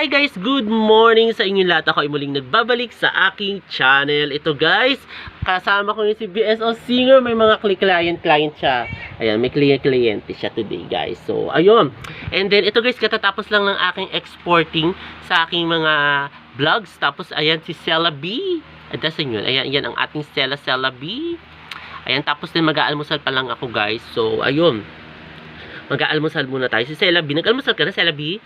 Hi guys! Good morning sa inyo lahat. Ako ay muling nagbabalik sa aking channel. Ito guys, kasama ko yung si BSO Singer. May mga client siya. Ayan, may client siya today guys. So, ayun. And then, ito guys, katatapos lang ng aking exporting sa aking mga vlogs. Tapos, ayan, si Sela B. Adasan yun. Ayan, yan ang ating Sela B. Ayan, tapos din mag-aalmusal pa lang ako guys. So, ayun. Mag-aalmusal muna tayo. Si Sela B. Nag-almusal ka na, Sela B?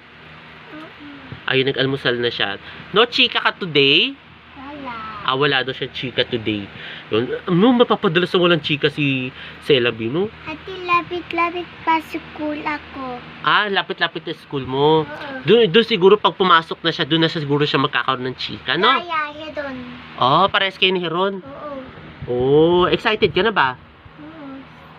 Ayun, nag-almusal na siya. No chika ka today? Wala. Wala daw siya chika today. Yun. No, mapapadalas na walang chika si Sela B, no? Ate, lapit-lapit pa sa school ako. Lapit-lapit na school mo. Doon siguro pag pumasok na siya, doon na siguro siya magkakaroon ng chika, no? Kaya doon. Pares kayo ni Heron. Oo. Excited ka na ba?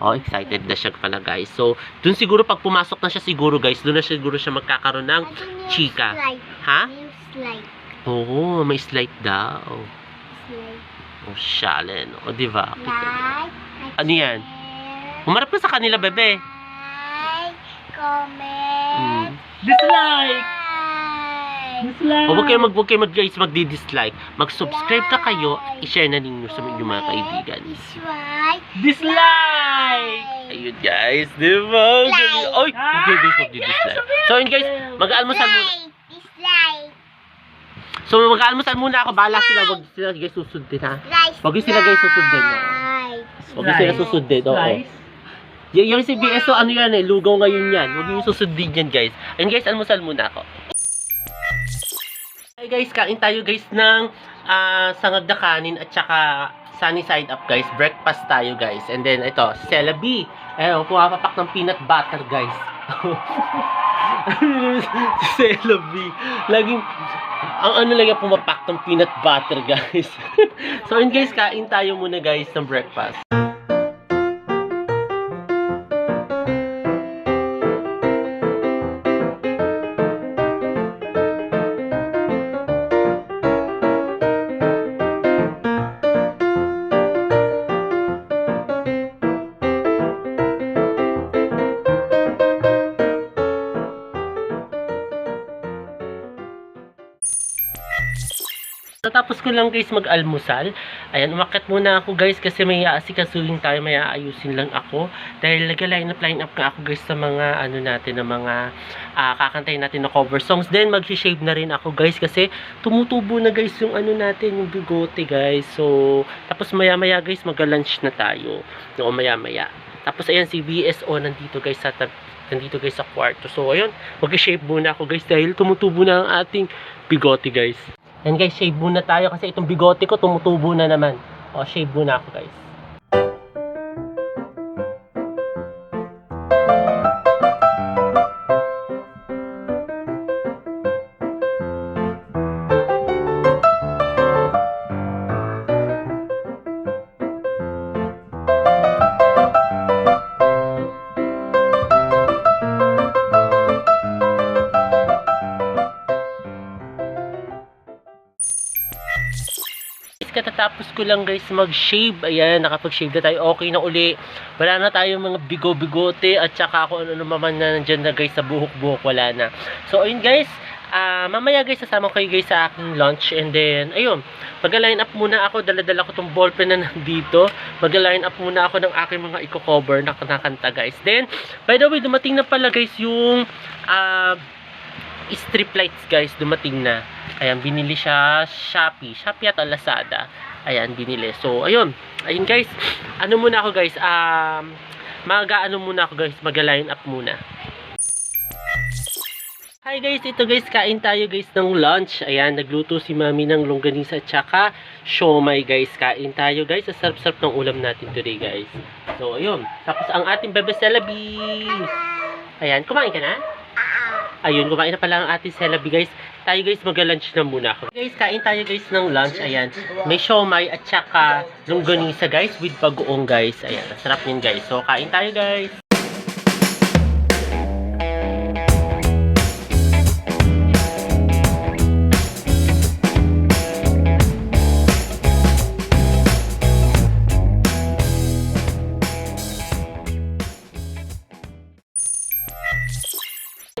Excited na siya pala guys. So, dun siguro pag pumasok na siya siguro guys, dun na siguro siya magkakaroon ng chika. Ha? May slide. Oo, may slide daw. Slide. Shalen. Diba? Like. Ano yan? Umarap ka sa kanila, bebe. Like. Comment. Dislike! Like. Huwag kayo guys magdi-dislike. Mag-subscribe na kayo, i-share na ninyo sa inyong mga kaibigan. Dislike! Ayun guys, diba? Ay! Huwag kayo guys magdi-dislike. So yun guys, mag-aalmusal muna. Dislike. So mag-aalmusal muna ako. Bahala sila. Huwag sila guys susundin ha. Huwag sila guys susundin. Huwag sila susundin. Yung si BSO ano yan lugaw ngayon yan. Huwag yung susundin yan guys. Ayun guys, almusal muna ako. Hi guys, kain tayo guys ng sangag na kanin at saka sunny side up guys. Breakfast tayo guys. And then ito, Sela B. Pumapapak ng peanut butter guys. Sela B. Laging, ang lagi pumapak ng peanut butter guys. So yun guys, kain tayo muna guys ng breakfast. Tapos ko lang guys mag-almusal. Ayan, umakyat muna ako guys kasi may aasikasuhin tayo, may aayusin lang ako. Dahil nag-line up ka ako guys sa mga natin, na mga kakantayin natin na cover songs. Then mag-shave na rin ako guys kasi tumutubo na guys yung natin, yung bigote guys. So, tapos maya-maya guys mag-lunch na tayo. No, maya-maya. Tapos ayan si BSO nandito guys sa kwarto. So, ayun, mag-shave muna ako guys dahil tumutubo na ang ating bigote guys. And guys, shave muna tayo kasi itong bigote ko tumutubo na naman. Shave muna ako guys. Katatapos ko lang guys mag-shave. Ayan, nakapag-shave na tayo. Okay na uli. Wala na tayong mga bigote at saka ako ano naman na nandyan na guys sa buhok-buhok. Wala na. So ayun guys, mamaya guys sasama ko kayo guys sa aking lunch. And then ayun, mag-line up muna ako. Dala-dala ko tong ballpen na nandito. Mag-line up muna ako ng aking mga i-cover na kanta guys. Then by the way, dumating na pala guys yung strip lights guys, dumating na. Ayan, binili siya Shopee at Lazada. Ayan, binili. So, ayun guys. Muna ako guys. Muna ako guys. Mag-line up muna. Hi guys, ito guys, kain tayo guys ng lunch. Ayan, nagluto si Mami ng longganisa at saka siomai guys. Kain tayo guys. Ang sarap-sarap ng ulam natin today guys. So, ayun. Tapos ang ating bebe Sela B. Ayan, kumain ka na? Ayun, kumain na pala ang ating Sela B guys. Tayo guys, mag-lunch na muna ako. Guys, kain tayo guys ng lunch. Ayan, may siomai at saka longganisa guys with bagoong guys. Ayan, sarap yun guys. So, kain tayo guys.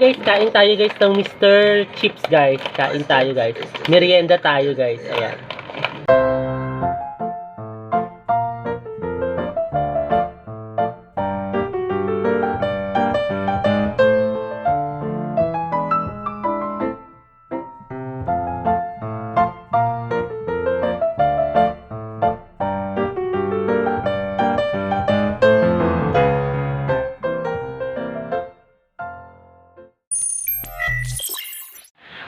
Guys, kain tayo guys ng Mr. Chips guys. Kain tayo guys. Merienda tayo guys. Ayan.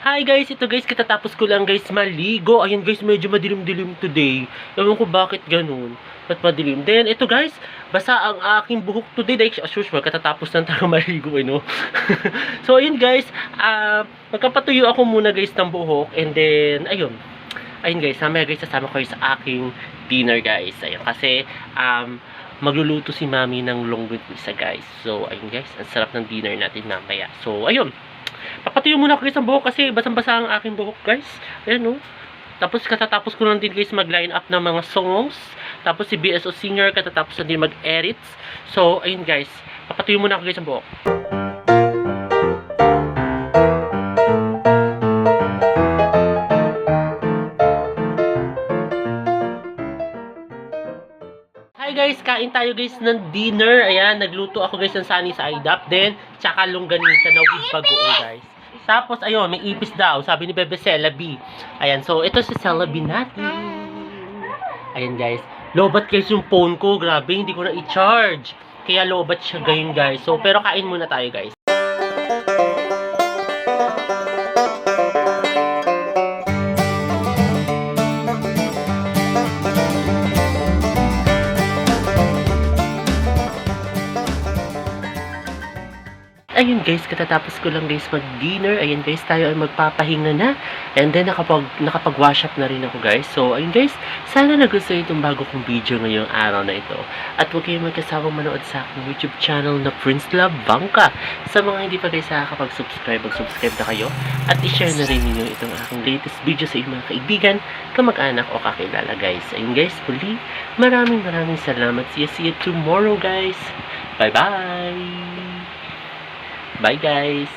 Hi guys, ito guys, katatapos ko lang guys maligo. Ayun guys, medyo madilim-dilim today. Ewan ko bakit ganun. Ba't madilim? Then, ito guys, basa ang aking buhok today. Like, as usual, katatapos lang tayo maligo, no? So, ayun guys, magkapatuyo ako muna guys ng buhok. And then, ayun. Ayun guys, mamaya guys, sasama ko sa aking dinner guys. Ayun, kasi, magluluto si mami ng longganisa isa guys. So, ayun guys, ang sarap ng dinner natin mamaya. So, ayun. Papatuyo muna ako guys ang buhok kasi basang-basa ang aking buhok guys. Ayan no. Tapos katatapos ko lang din guys mag-line up ng mga songs. Tapos si BSO Singer katatapos na din mag-edits. So ayun guys. Papatuyo muna ako guys ang buhok. Hi guys, kain tayo guys ng dinner. Ayan, nagluto ako guys ng sunny side up. Then, tsaka longganisa na with bagoong guys. Tapos, ayun, may ipis daw. Sabi ni Bebe Celabi. Ayan, so ito si Celabi natin. Ayan guys. Lobat guys yung phone ko. Grabe, hindi ko na i-charge. Kaya lobat siya gayon guys. So, pero kain muna tayo guys. Ayun guys, katatapos ko lang guys mag-dinner. Ayun guys, tayo ay magpapahinga na. And then nakapag-wash up na rin ako guys. So ayun guys, sana nagustuhan itong bago kong video ngayong araw na ito. At huwag kayong magkasawang manood sa aking YouTube channel na Prince Love Bangka. Sa mga hindi pa guys nakakapag-subscribe, mag-subscribe na kayo. At i-share na rin ninyo itong aking latest video sa inyong mga kaibigan, kamag-anak o kakilala guys. Ayun guys, muli, maraming salamat. See you tomorrow guys. Bye bye! Bye guys!